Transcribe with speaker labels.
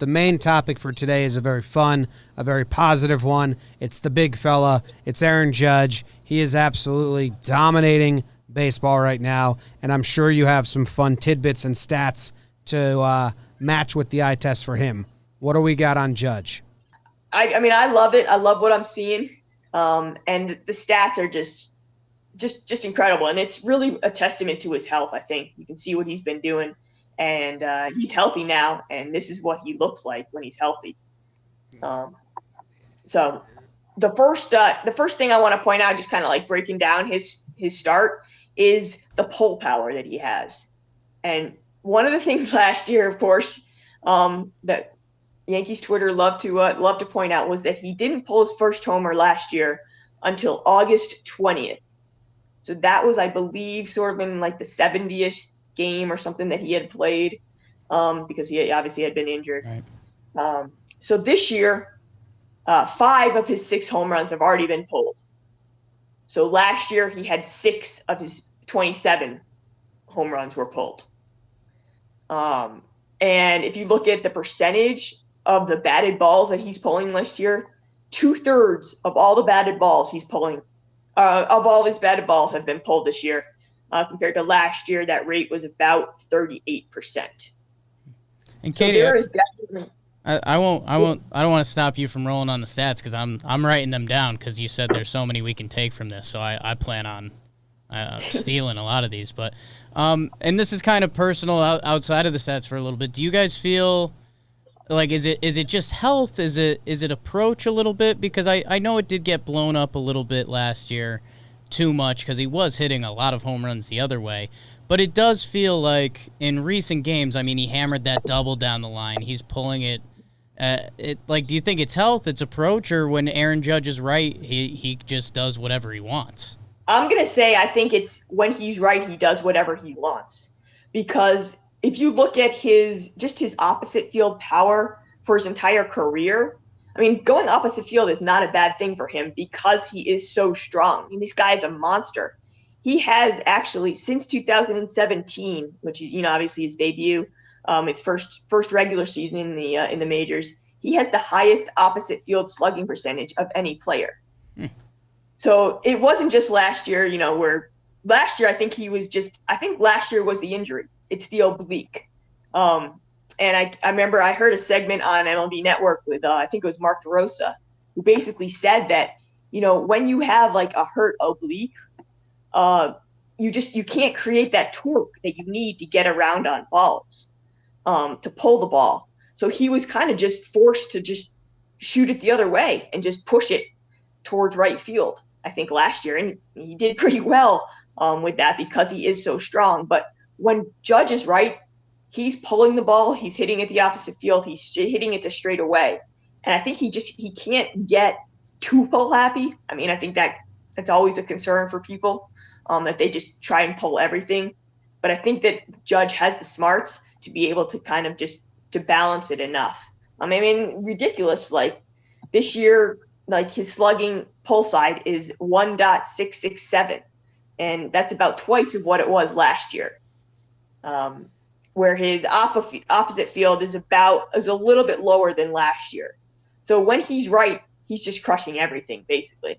Speaker 1: The main topic for today is a very fun, a very positive one. It's the big fella. It's Aaron Judge. He is absolutely dominating baseball right now, and I'm sure you have some fun tidbits and stats to match with the eye test for him. What do we got on Judge?
Speaker 2: I mean, I love it. I love what I'm seeing, and the stats are just incredible, and it's really a testament to his health. I think you can see what he's been doing. And he's healthy now, and this is what he looks like when he's healthy. So the first thing I want to point out, just kind of like breaking down his start, is the pull power that he has. And one of the things last year, of course, that Yankees Twitter loved to point out was that he didn't pull his first homer last year until August 20th. So that was, I believe, sort of in like the 70th game or something that he had played, because he obviously had been injured.
Speaker 1: Right.
Speaker 2: So this year, 5 of his 6 home runs have already been pulled. So last year he had 6 of his 27 home runs were pulled. And if you look at the percentage of the batted balls that he's pulling this year, 2/3 of all the batted balls he's pulling, of all his batted balls have been pulled this year. Compared to last year, that rate was about 38%.
Speaker 3: And
Speaker 2: so
Speaker 3: Katie,
Speaker 2: there is definitely.
Speaker 3: I don't want to stop you from rolling on the stats because I'm writing them down because you said there's so many we can take from this. So I plan on stealing a lot of these. But and this is kind of personal outside of the stats for a little bit. Do you guys feel like is it just health? Is it approach a little bit? Because I know it did get blown up a little bit last year. Too much because he was hitting a lot of home runs the other way, but it does feel like in recent games, I mean, he hammered that double down the line. He's pulling it. Do you think it's health, it's approach, or when Aaron Judge is right, he just does whatever he wants?
Speaker 2: I'm gonna say I think it's when he's right, he does whatever he wants, because if you look at his opposite field power for his entire career. I mean, going opposite field is not a bad thing for him because he is so strong. I mean, this guy is a monster. He has actually, since 2017, which is, obviously his debut, its first regular season in the majors, he has the highest opposite field slugging percentage of any player. So it wasn't just last year, where last year I think last year was the injury. It's the oblique. And I remember I heard a segment on MLB Network with, I think it was Mark DeRosa, who basically said that, when you have like a hurt oblique, you can't create that torque that you need to get around on balls, to pull the ball. So he was kind of just forced to just shoot it the other way and just push it towards right field, I think last year. And he did pretty well with that because he is so strong. But when Judge is right, he's pulling the ball. He's hitting it the opposite field. He's hitting it to straight away. And I think he can't get too pull happy. I mean, I think that's always a concern for people, that they just try and pull everything. But I think that Judge has the smarts to be able to kind of just to balance it enough. I mean, ridiculous. Like this year, like his slugging pull side is 1.667, and that's about twice of what it was last year. Where his opposite field is a little bit lower than last year. So when he's right, he's just crushing everything, basically.